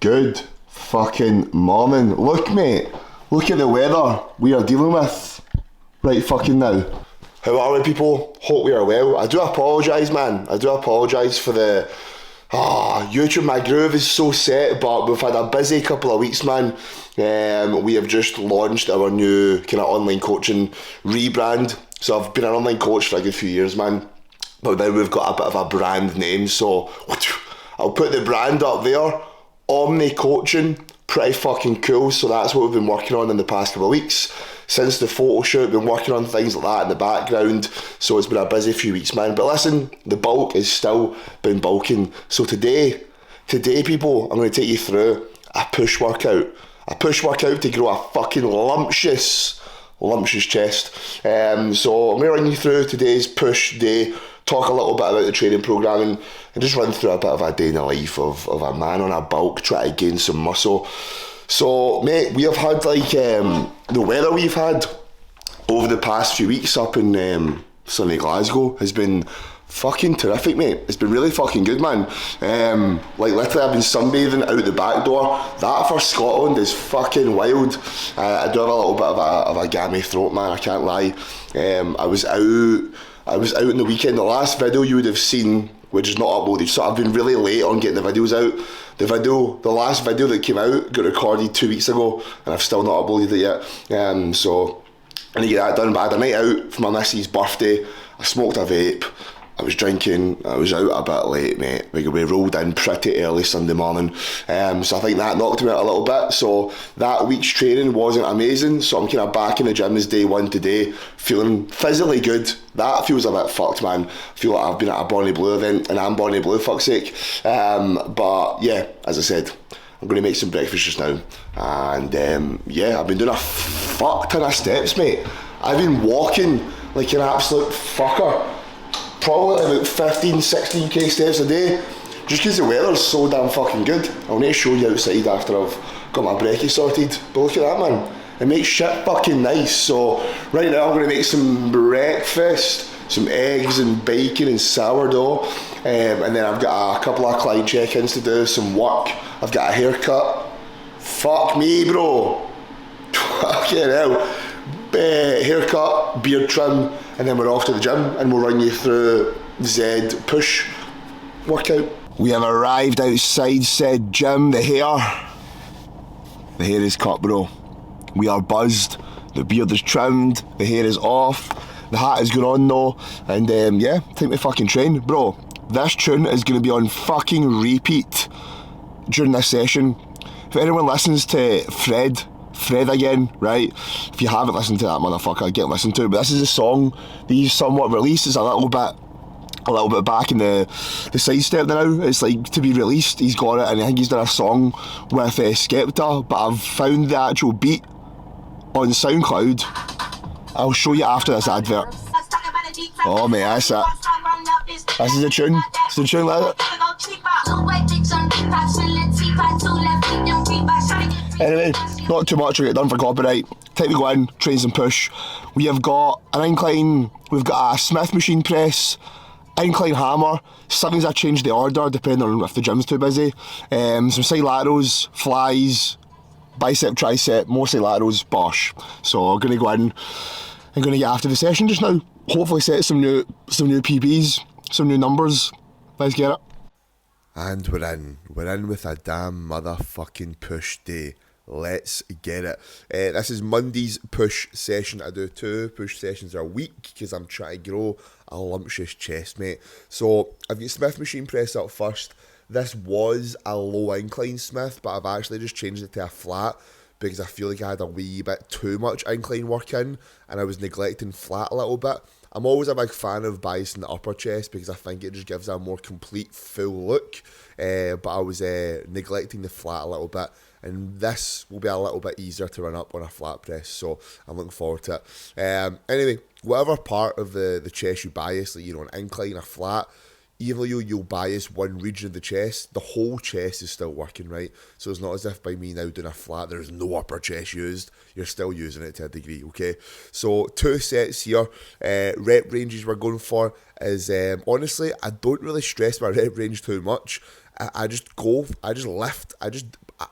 Good fucking morning. Look, mate. Look at the weather we are dealing with right fucking now. How are we, people? Hope we are well. I do apologise, man. I do apologise for the... YouTube, my groove is so set, but we've had a busy couple of weeks, man. We have just launched our new kind of online coaching rebrand. So I've been an online coach for a good few years, man. But now we've got a bit of a brand name, so I'll put the brand up there. Omni Coaching, pretty fucking cool. So that's what we've been working on in the past couple of weeks. Since the photo shoot, been working on things like that in the background. So it's been a busy few weeks, man. But listen, the bulk is still been bulking. So today, people, I'm going to take you through a push workout. A push workout to grow a fucking lumptious chest. So I'm going to run you through today's push day, talk a little bit about the training programming, and just run through a bit of a day in the life of a man on a bulk trying to gain some muscle. So, mate, we have had the weather we've had over the past few weeks up in sunny Glasgow has been fucking terrific, mate. It's been really fucking good, man. Literally I've been sunbathing out the back door. That for Scotland is fucking wild. I do have a little bit of a gammy throat, man, I can't lie. I was out in the weekend. The last video you would have seen, which is not uploaded, so I've been really late on getting the videos out. The last video that came out got recorded 2 weeks ago, and I've still not uploaded it yet. So I need to get that done. But I had a night out for my missus' birthday. I smoked a vape. I was drinking. I was out a bit late, mate. We rolled in pretty early Sunday morning. So I think that knocked me out a little bit. So that week's training wasn't amazing. So I'm kind of back in the gym as day one today, feeling physically good. That feels a bit fucked, man. I feel like I've been at a Bonnie Blue event, and I'm Bonnie Blue, fuck's sake. But yeah, as I said, I'm going to make some breakfast just now. And I've been doing a fuck ton of steps, mate. I've been walking like an absolute fucker. Probably about 15, 16k steps a day, just because the weather's so damn fucking good. I'll need to show you outside after I've got my brekkie sorted. But look at that, man. It makes shit fucking nice. So right now I'm going to make some breakfast, some eggs and bacon and sourdough, and then I've got a couple of client check-ins to do, some work. I've got a haircut. Fuck me, bro. Fucking hell. Haircut, beard trim, and then we're off to the gym, and we'll run you through Z push workout. We have arrived outside said gym. The hair is cut, bro. We are buzzed. The beard is trimmed. The hair is off. The hat is going on though, and time to fucking train, bro. This tune is going to be on fucking repeat during this session. If anyone listens to Fred again, right? If you haven't listened to that motherfucker, get listened to. But this is a song that he's somewhat released. It's a little bit back in the sidestep now. It's like to be released. He's got it, and I think he's done a song with Skepta. But I've found the actual beat on SoundCloud. I'll show you after this advert. Oh mate, that's it. This is the tune. It's the tune like that. Anyway, not too much, we'll get done for copyright. Time to go in, train some push. We have got an incline, we've got a Smith machine press, incline hammer. Sometimes I change the order depending on if the gym's too busy. Some side laterals, flies, bicep, tricep, more side laterals, bosh. So I'm going to go in, I'm going to get after the session just now. Hopefully set some new PBs, some new numbers. Let's get it. And we're in with a damn motherfucking push day. Let's get it. This is Monday's push session. I do 2 push sessions a week because I'm trying to grow a lumptious chest, mate. So I've got Smith machine press up first. This was a low incline Smith, but I've actually just changed it to a flat because I feel like I had a wee bit too much incline work in and I was neglecting flat a little bit. I'm always a big fan of biasing the upper chest because I think it just gives a more complete, full look. But I was neglecting the flat a little bit, and this will be a little bit easier to run up on a flat press, so I'm looking forward to it. Anyway, whatever part of the chest you bias, like, an incline, a flat, even though you'll bias one region of the chest, the whole chest is still working, right? So it's not as if by me now doing a flat, there's no upper chest used. You're still using it to a degree, okay? So 2 sets here. Rep ranges we're going for is, honestly, I don't really stress my rep range too much. I just lift.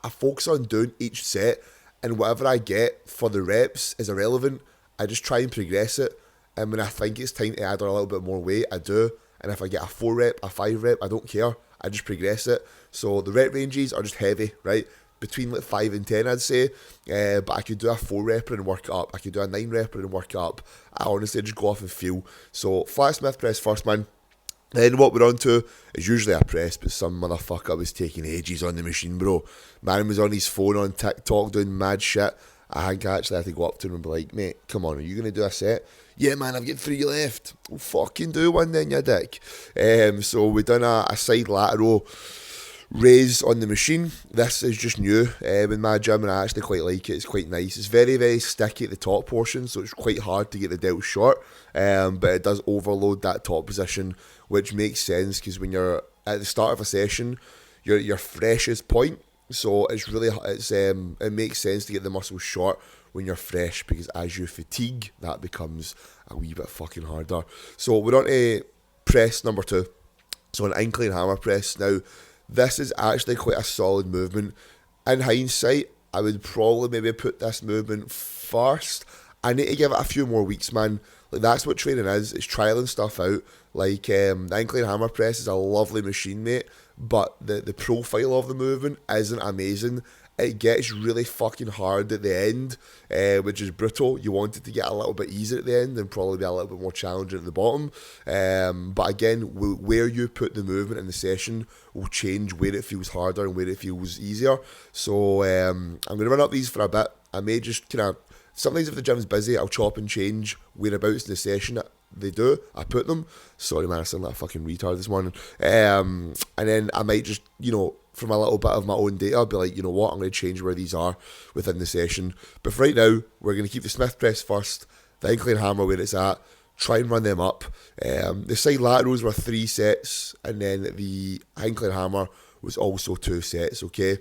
I focus on doing each set, and whatever I get for the reps is irrelevant. I just try and progress it, and when I think it's time to add on a little bit more weight, I do. And if I get a 4 rep, a 5 rep, I don't care. I just progress it. So the rep ranges are just heavy, right? Between like 5 and 10, I'd say. But I could do a 4 repper and work up. I could do a 9 repper and work up. I honestly just go off and feel. So flat Smith press first, man. Then what we're on to is usually a press, but some motherfucker was taking ages on the machine, bro. Man was on his phone on TikTok doing mad shit. I think I actually had to go up to him and be like, mate, come on, are you going to do a set? Yeah, man, I've got 3 left. Well, fucking do one then, you dick. So we done a side lateral raise on the machine. This is just new in my gym, and I actually quite like it. It's quite nice. It's very, very sticky at the top portion, so it's quite hard to get the delt short, but it does overload that top position, which makes sense because when you're at the start of a session, you're at your freshest point. So it makes sense to get the muscles short when you're fresh, because as you fatigue, that becomes a wee bit fucking harder. So we're on to press number 2. So an incline hammer press. Now, this is actually quite a solid movement. In hindsight, I would probably maybe put this movement first. I need to give it a few more weeks, man. Like, that's what training is. It's trialing stuff out. Like, the incline hammer press is a lovely machine, mate, but the profile of the movement isn't amazing. It gets really fucking hard at the end, which is brutal. You want it to get a little bit easier at the end and probably be a little bit more challenging at the bottom. But again, where you put the movement in the session will change where it feels harder and where it feels easier. So I'm going to run up these for a bit. I may just kind of, sometimes if the gym's busy, I'll chop and change whereabouts in the session they do. I put them. Sorry, man, I sound like a fucking retard this morning. And then I might just, from a little bit of my own data, I'll be like, you know what, I'm going to change where these are within the session. But for right now, we're going to keep the Smith press first, the incline hammer where it's at, try and run them up. The side laterals were 3 sets, and then the incline hammer was also 2 sets, okay?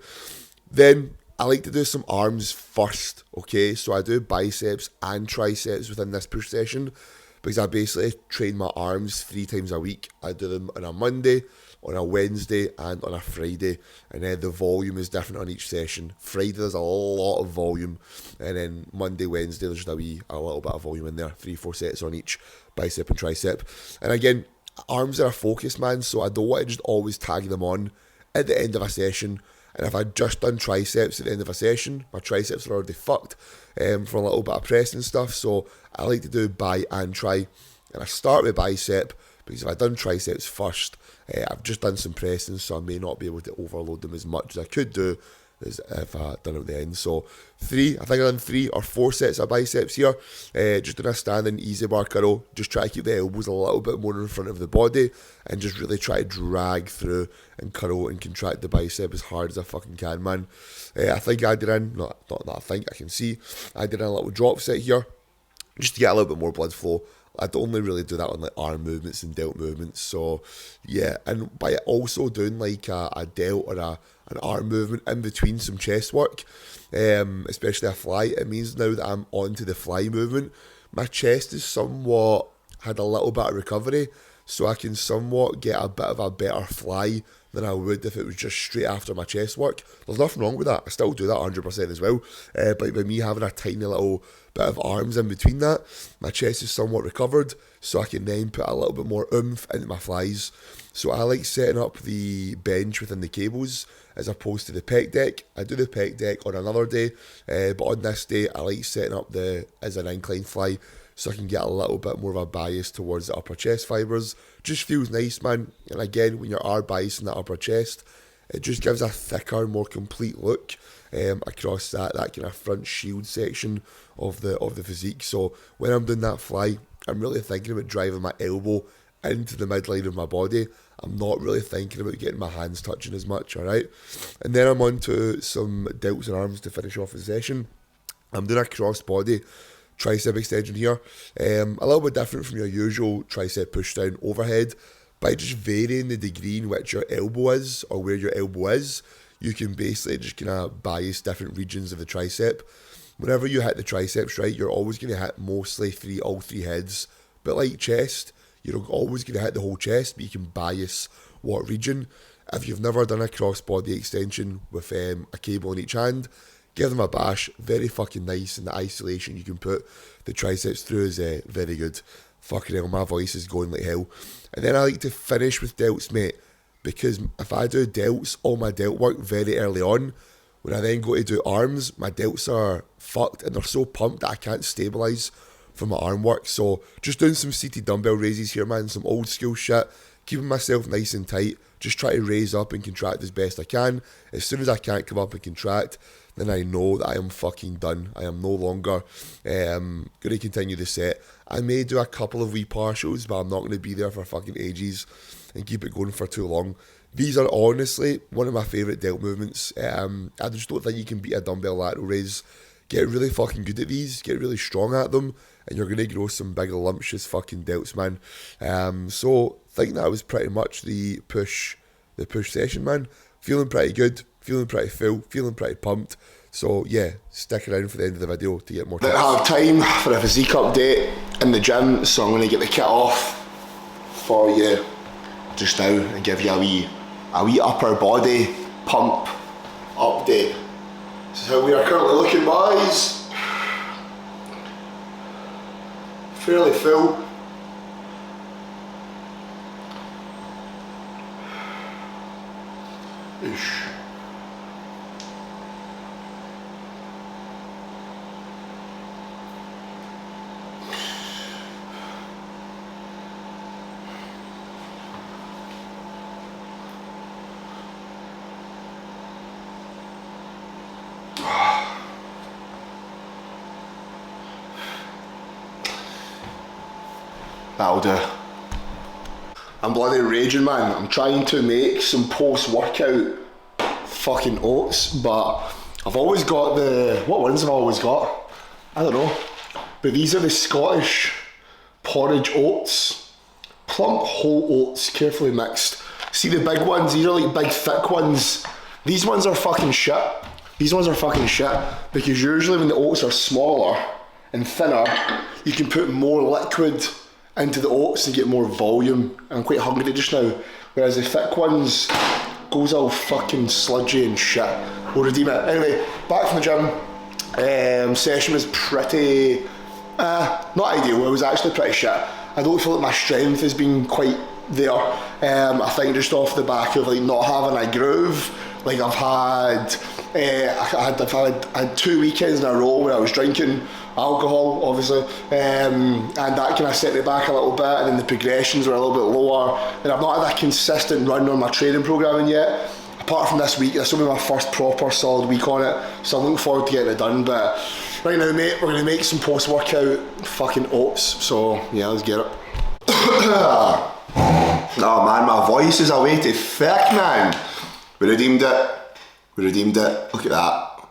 Then I like to do some arms first, okay? So I do biceps and triceps within this push session, because I basically train my arms 3 times a week. I do them on a Monday, on a Wednesday, and on a Friday, and then the volume is different on each session. Friday there's a lot of volume, and then Monday, Wednesday there's just a little bit of volume in there, 3-4 sets on each bicep and tricep. And again, arms are a focus, man, so I don't want to just always tag them on at the end of a session. And if I'd just done triceps at the end of a session, my triceps are already fucked for a little bit of press and stuff. So I like to do bi and tri. And I start with bicep, because if I'd done triceps first, I've just done some pressing, so I may not be able to overload them as much as I could do as if I had done it at the end. So I think I've done 3 or 4 sets of biceps here. Just doing a standing easy bar curl. Just try to keep the elbows a little bit more in front of the body, and just really try to drag through and curl and contract the bicep as hard as I fucking can, man. I think I did I can see I did a little drop set here, just to get a little bit more blood flow. I'd only really do that on like arm movements and delt movements. So yeah, and by also doing like a delt or an arm movement in between some chest work, especially a fly, it means now that I'm onto the fly movement, my chest is somewhat had a little bit of recovery, so I can somewhat get a bit of a better fly than I would if it was just straight after my chest work. There's nothing wrong with that. I still do that 100% as well. But by me having a tiny little bit of arms in between that, my chest is somewhat recovered, so I can then put a little bit more oomph into my flies. So I like setting up the bench within the cables as opposed to the pec deck. I do the pec deck on another day, but on this day I like setting up as an incline fly, so I can get a little bit more of a bias towards the upper chest fibres. Just feels nice, man. And again, when you are biasing that upper chest, it just gives a thicker, more complete look across that kind of front shield section of the physique. So when I'm doing that fly, I'm really thinking about driving my elbow into the midline of my body. I'm not really thinking about getting my hands touching as much, alright? And then I'm on to some delts and arms to finish off the session. I'm doing a cross body tricep extension here. A little bit different from your usual tricep push down overhead. By just varying the degree in which your elbow is, or where your elbow is, you can basically just kind of bias different regions of the tricep. Whenever you hit the triceps, right, you're always going to hit mostly all three heads. But like chest, you're always going to hit the whole chest, but you can bias what region. If you've never done a crossbody extension with a cable in each hand, give them a bash. Very fucking nice, and the isolation you can put the triceps through is very good. Fucking hell, my voice is going like hell. And then I like to finish with delts, mate, because if I do delts, all my delt work very early on, when I then go to do arms, my delts are fucked and they're so pumped that I can't stabilise for my arm work. So just doing some seated dumbbell raises here, man, some old school shit, keeping myself nice and tight, just try to raise up and contract as best I can. As soon as I can't come up and contract, then I know that I am fucking done. I am no longer going to continue the set. I may do a couple of wee partials, but I'm not going to be there for fucking ages and keep it going for too long. These are honestly one of my favourite delt movements. I just don't think you can beat a dumbbell lateral raise. Get really fucking good at these, get really strong at them, and you're going to grow some big lumptious fucking delts, man. So I think that was pretty much the push session, man. Feeling pretty good, feeling pretty full, feeling pretty pumped. So yeah, stick around for the end of the video to get more tips. I have time for a physique update in the gym, so I'm going to get the kit off for you just now and give you a wee upper body pump update. This is how we are currently looking, boys. Fairly full. Ish. That'll do. I'm bloody raging, man. I'm trying to make some post-workout fucking oats, but I've always got what ones have I always got? I don't know. But these are the Scottish porridge oats. Plump whole oats, carefully mixed. See the big ones? These are like big thick ones. These ones are fucking shit. These ones are fucking shit because usually when the oats are smaller and thinner, you can put more liquid into the oats and get more volume. I'm quite hungry just now. Whereas the thick ones goes all fucking sludgy and shit. We'll redeem it. Anyway, back from the gym. Session was pretty, not ideal. It was actually pretty shit. I don't feel like my strength has been quite there. I think just off the back of like not having a groove. Like I've had 2 weekends in a row where I was drinking alcohol, obviously, and that kind of set me back a little bit, and then the progressions were a little bit lower, and I've not had a consistent run on my training programming yet. Apart from this week, this will be my first proper solid week on it, so I'm looking forward to getting it done. But right now, mate, we're going to make some post-workout fucking oats, so yeah, let's get it. Oh man, my voice is away to thick, man. We redeemed it. Look at that.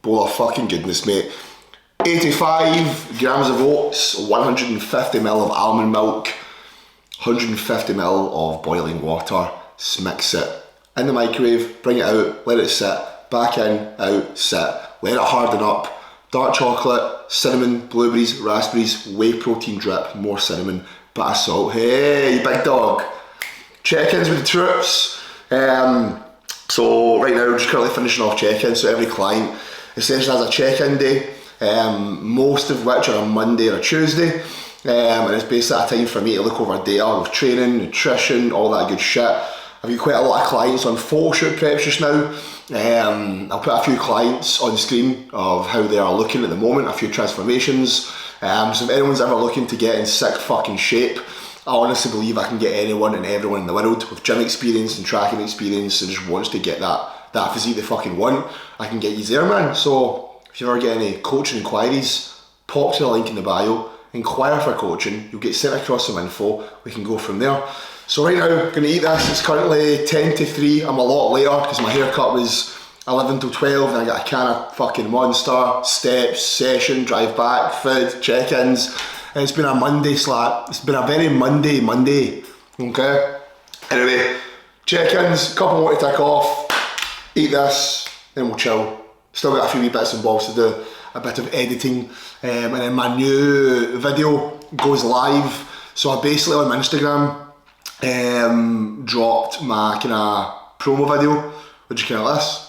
Bowl of fucking goodness, mate. 85 grams of oats, 150 ml of almond milk, 150 ml of boiling water. Mix it in the microwave, bring it out, let it sit, back in, out, sit, let it harden up. Dark chocolate, cinnamon, blueberries, raspberries, whey protein drip, more cinnamon, bit of salt. Hey, big dog. Check-ins with the troops. So right now we're just currently finishing off check-ins, so every client essentially has a check-in day. Most of which are a Monday or a Tuesday, and it's basically a time for me to look over data with training, nutrition, all that good shit. I've got quite a lot of clients on photo shoot preps just now. I'll put a few clients on screen of how they are looking at the moment, a few transformations. So if anyone's ever looking to get in sick fucking shape, I honestly believe I can get anyone and everyone in the world with gym experience and tracking experience and just wants to get that physique they fucking want. I can get you there, man. So if you ever get any coaching inquiries, pop to the link in the bio, inquire for coaching, you'll get sent across some info, we can go from there. So right now, I'm going to eat this. It's currently 10 to 3, I'm a lot later because my haircut was 11 till 12 and I got a can of fucking Monster, steps, session, drive back, food, check-ins. And it's been a Monday slap. It's been a very Monday, okay? Anyway, check-ins, couple more to tick off, eat this, then we'll chill. Still got a few wee bits and bobs to do, a bit of editing, and then my new video goes live. So I basically on my Instagram dropped my kind of promo video. What'd you care of this?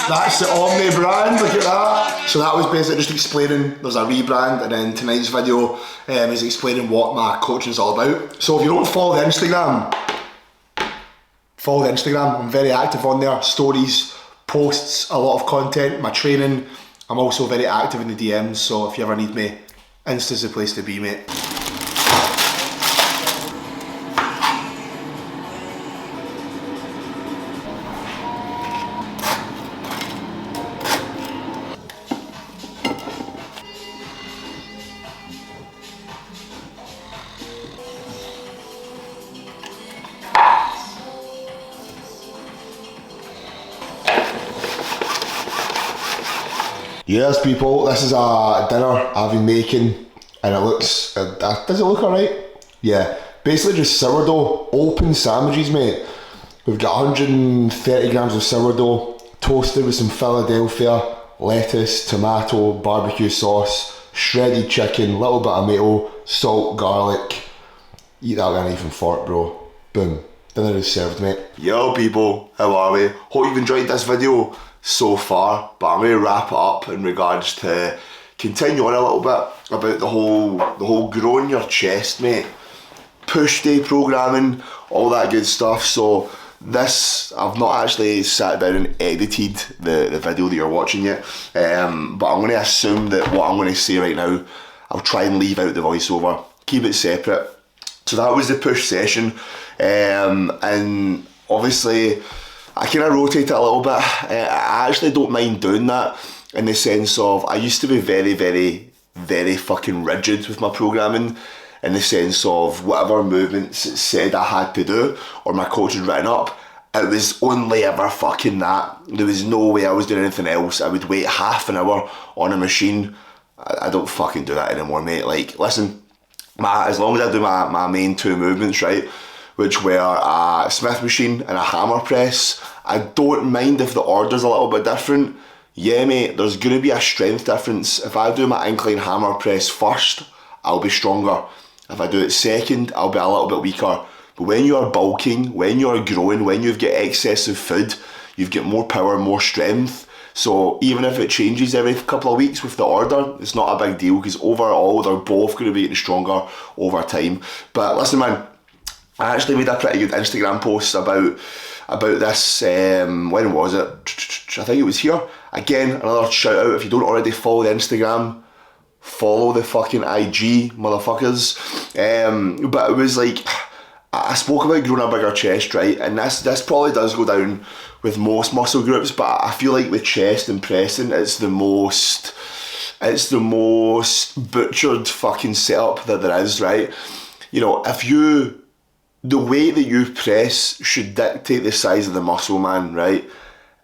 That's the Omni brand, look at that. So that was basically just explaining there's a rebrand, and then tonight's video is explaining what my coaching is all about. So if you don't follow the Instagram, follow the Instagram. I'm very active on there. Stories, posts, a lot of content, my training. I'm also very active in the DMs, so if you ever need me, Insta's the place to be, mate. Yes, people, this is a dinner I've been making, and it looks, does it look alright? Yeah, basically just sourdough, open sandwiches, mate. We've got 130 grams of sourdough, toasted with some Philadelphia, lettuce, tomato, barbecue sauce, shredded chicken, little bit of mayo, salt, garlic. Eat that with a knife and fork, bro. Boom. Dinner is served, mate. Yo, people, how are we? Hope you've enjoyed this video so far, but I'm going to wrap it up in regards to continue on a little bit about the whole growing your chest, mate. Push day programming, all that good stuff. So this, I've not actually sat down and edited the video that you're watching yet, but I'm going to assume that what I'm going to say right now, I'll try and leave out the voiceover, keep it separate. So that was the push session, and obviously I kind of rotate it a little bit. I actually don't mind doing that, in the sense of I used to be very, very, very fucking rigid with my programming, in the sense of whatever movements it said I had to do, or my coach had written up, it was only ever fucking that. There was no way I was doing anything else. I would wait half an hour on a machine. I don't fucking do that anymore, mate. Like, listen, as long as I do my main two movements, right, which were a Smith machine and a hammer press, I don't mind if the order's a little bit different. Yeah, mate, there's going to be a strength difference. If I do my incline hammer press first, I'll be stronger. If I do it second, I'll be a little bit weaker. But when you are bulking, when you are growing, when you've got excessive food, you've got more power, more strength. So even if it changes every couple of weeks with the order, it's not a big deal, because overall they're both going to be getting stronger over time. But listen, man, I actually made a pretty good Instagram post about this, when was it? I think it was here. Again, another shout out, if you don't already follow the Instagram, follow the fucking IG, motherfuckers. But it was like, I spoke about growing a bigger chest, right? And this probably does go down with most muscle groups, but I feel like with chest and pressing, it's the most butchered fucking setup that there is, right? You know, the weight that you press should dictate the size of the muscle, man, right?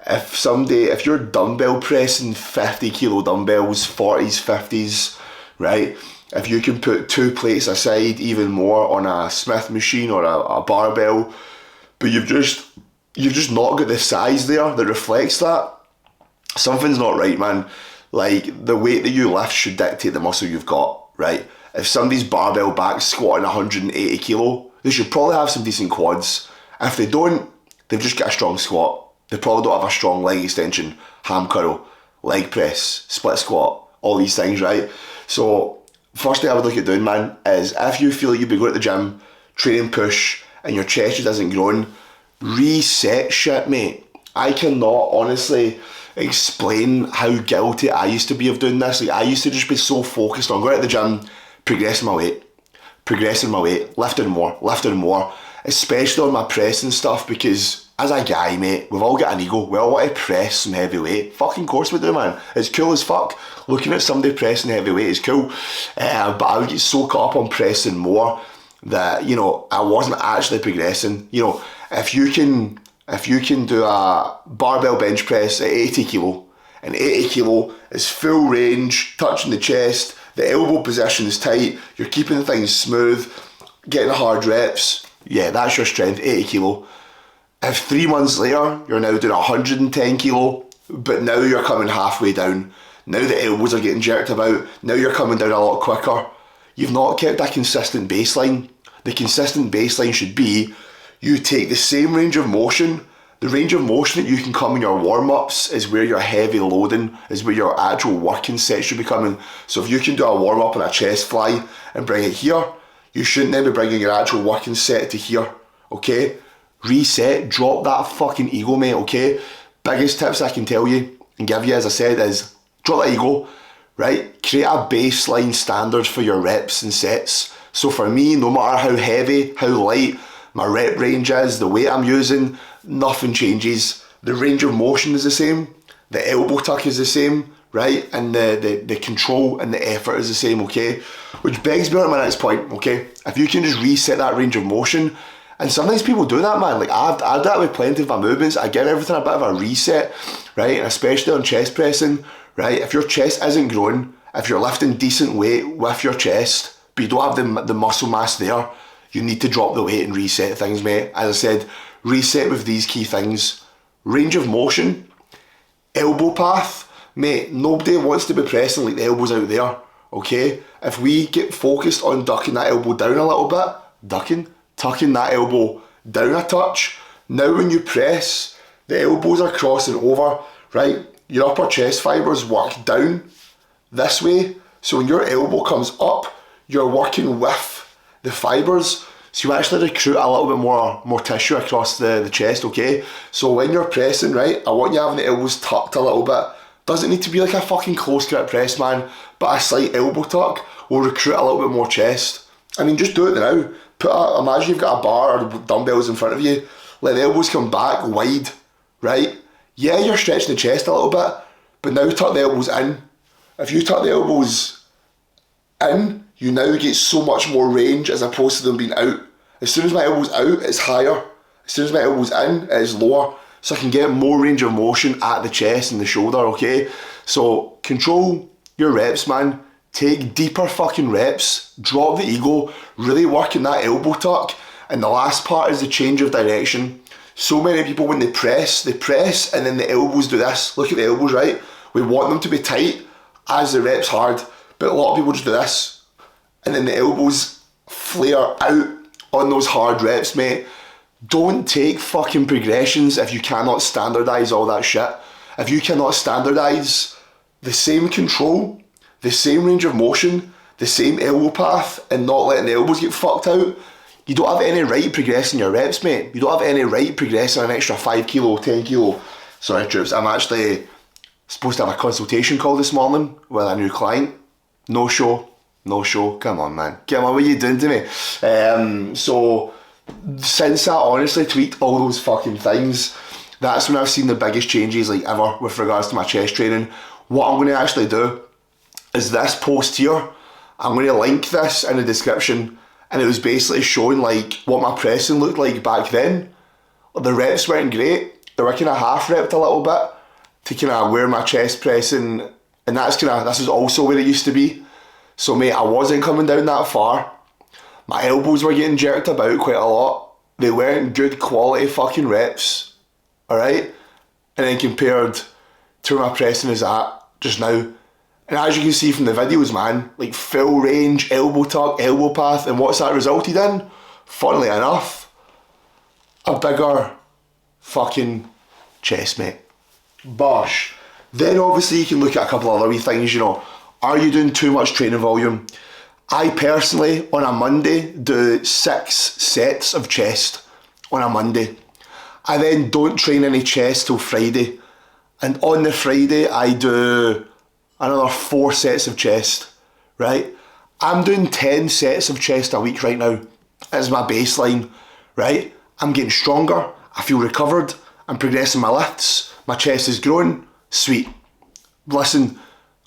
If you're dumbbell pressing 50 kilo dumbbells, 40s, 50s, right? If you can put 2 plates aside, even more, on a Smith machine or a barbell, but you've just not got the size there that reflects that, something's not right, man. Like, the weight that you lift should dictate the muscle you've got, right? If somebody's barbell back squatting 180 kilo, they should probably have some decent quads. If they don't, they've just got a strong squat. They probably don't have a strong leg extension, ham curl, leg press, split squat, all these things, right? So, first thing I would look at doing, man, is if you feel like you've been going to the gym, training push, and your chest just isn't growing, reset shit, mate. I cannot honestly explain how guilty I used to be of doing this. Like, I used to just be so focused on going to the gym, progressing my weight, lifting more, especially on my press and stuff, because as a guy, mate, we've all got an ego. We all want to press some heavy weight. Fucking course we do, man. It's cool as fuck. Looking at somebody pressing heavy weight is cool. But I would get so caught up on pressing more that, you know, I wasn't actually progressing. You know, if you can do a barbell bench press at 80 kilo, and 80 kilo is full range, touching the chest, the elbow position is tight, you're keeping things smooth, getting hard reps, yeah, that's your strength, 80 kilo. If 3 months later, you're now doing 110 kilo, but now you're coming halfway down, now the elbows are getting jerked about, now you're coming down a lot quicker, you've not kept a consistent baseline. The consistent baseline should be, you take the same range of motion. The range of motion that you can come in your warm-ups is where your heavy loading, is where your actual working set should be coming. So if you can do a warm-up on a chest fly and bring it here, you shouldn't then be bringing your actual working set to here, okay? Reset, drop that fucking ego, mate, okay? Biggest tips I can tell you and give you, as I said, is drop that ego, right? Create a baseline standard for your reps and sets. So for me, no matter how heavy, how light my rep range is, the weight I'm using, nothing changes. The range of motion is the same, the elbow tuck is the same, right? And the control and the effort is the same, okay? Which begs me on my next point, okay? If you can just reset that range of motion, and sometimes people do that, man. Like I've done that with plenty of my movements. I give everything a bit of a reset, right? And especially on chest pressing, right? If your chest isn't growing, if you're lifting decent weight with your chest, but you don't have the muscle mass there, you need to drop the weight and reset things, mate. As I said, reset with these key things. Range of motion, elbow path, mate, nobody wants to be pressing like the elbow's out there, okay? If we get focused on ducking that elbow down a little bit, tucking that elbow down a touch, now when you press, the elbows are crossing over, right? Your upper chest fibres work down this way, so when your elbow comes up, you're working with the fibres, so you actually recruit a little bit more tissue across the chest, okay? So when you're pressing, right, I want you having the elbows tucked a little bit. Doesn't need to be like a fucking close grip press, man, but a slight elbow tuck will recruit a little bit more chest. I mean, just do it now. Imagine you've got a bar or dumbbells in front of you, let the elbows come back wide, right? Yeah, you're stretching the chest a little bit, but now tuck the elbows in. If you tuck the elbows in, you now get so much more range as opposed to them being out. As soon as my elbow's out, it's higher. As soon as my elbow's in, it is lower. So I can get more range of motion at the chest and the shoulder, okay? So control your reps, man. Take deeper fucking reps. Drop the ego. Really work in that elbow tuck. And the last part is the change of direction. So many people, when they press and then the elbows do this. Look at the elbows, right? We want them to be tight as the rep's hard. But a lot of people just do this. And then the elbows flare out on those hard reps, mate. Don't take fucking progressions if you cannot standardise all that shit. If you cannot standardise the same control, the same range of motion, the same elbow path, and not letting the elbows get fucked out, you don't have any right progressing your reps, mate. You don't have any right progressing an extra 5 kilo, 10 kilo. Sorry, troops, I'm actually supposed to have a consultation call this morning with a new client. No show, come on, man. Come on, what are you doing to me? So, since I honestly tweaked all those fucking things, that's when I've seen the biggest changes like ever with regards to my chest training. What I'm going to actually do is this post here. I'm going to link this in the description, and it was basically showing like what my pressing looked like back then. The reps weren't great. They were kind of half repped a little bit to kind of wear my chest pressing, and this is also where it used to be. So mate, I wasn't coming down that far. My elbows were getting jerked about quite a lot. They weren't good quality fucking reps, alright? And then compared to where my pressing is at just now. And as you can see from the videos, man, like full range, elbow tuck, elbow path, and what's that resulted in? Funnily enough, a bigger fucking chest, mate. Bosh. Then obviously you can look at a couple of other wee things, you know. Are you doing too much training volume? I personally, on a Monday, do 6 sets of chest on a Monday. I then don't train any chest till Friday. And on the Friday, I do another 4 sets of chest, right? I'm doing 10 sets of chest a week right now as my baseline, right? I'm getting stronger, I feel recovered, I'm progressing my lifts, my chest is growing, sweet. Listen,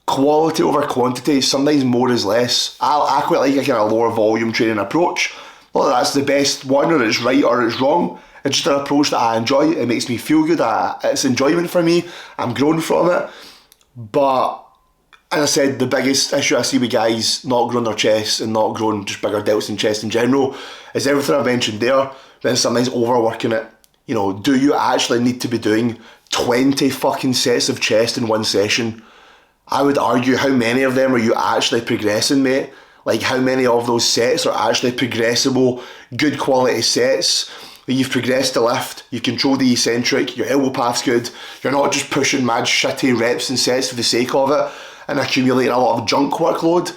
quality over quantity, sometimes more is less. I quite like a kind of lower volume training approach. Not that that's the best one, or it's right or it's wrong. It's just an approach that I enjoy. It makes me feel good. It's enjoyment for me. I'm growing from it. But as I said, the biggest issue I see with guys not growing their chests and not growing just bigger delts in chest in general is everything I mentioned there, then sometimes overworking it. You know, do you actually need to be doing 20 fucking sets of chest in one session? I would argue, how many of them are you actually progressing, mate? like how many of those sets are actually progressible, good quality sets. You've progressed the lift, you control the eccentric, your elbow path's good, you're not just pushing mad shitty reps and sets for the sake of it and accumulating a lot of junk workload,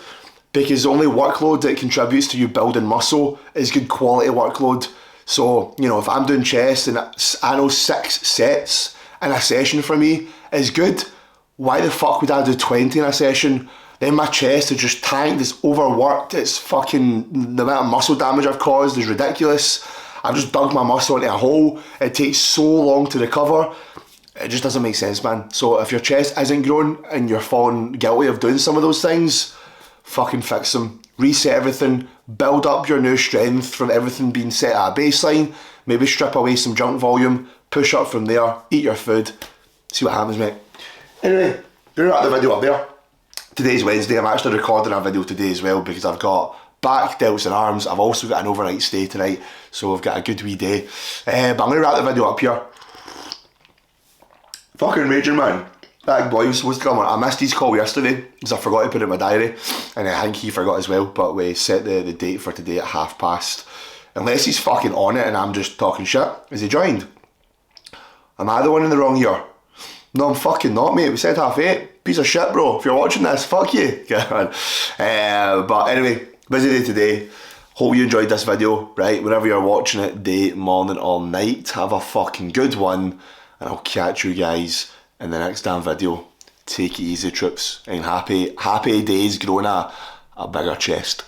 because the only workload that contributes to you building muscle is good quality workload. So, you know, if I'm doing chest and I know 6 sets in a session for me is good, why the fuck would I do 20 in a session? Then my chest is just tanked, it's overworked, it's fucking, the amount of muscle damage I've caused is ridiculous. I've just dug my muscle into a hole. It takes so long to recover. It just doesn't make sense, man. So if your chest isn't growing and you're falling guilty of doing some of those things, fucking fix them. Reset everything. Build up your new strength from everything being set at a baseline. Maybe strip away some junk volume. Push up from there. Eat your food. See what happens, mate. Anyway, gonna wrap the video up there. Today's Wednesday. I'm actually recording a video today as well because I've got back, delts and arms. I've also got an overnight stay tonight, so I've got a good wee day. But I'm going to wrap the video up here. Fucking raging, man. That boy was supposed to come on. I missed his call yesterday because I forgot to put it in my diary, and I think he forgot as well, but we set the date for today at past. Unless he's fucking on it and I'm just talking shit. Is he joined? Am I the one in the wrong year? No, I'm fucking not, mate. We said 8:30. Piece of shit, bro. If you're watching this, fuck you. But anyway, busy day today. Hope you enjoyed this video, right? Whenever you're watching it, day, morning or night, have a fucking good one, and I'll catch you guys in the next damn video. Take it easy, troops, and happy days growing a bigger chest.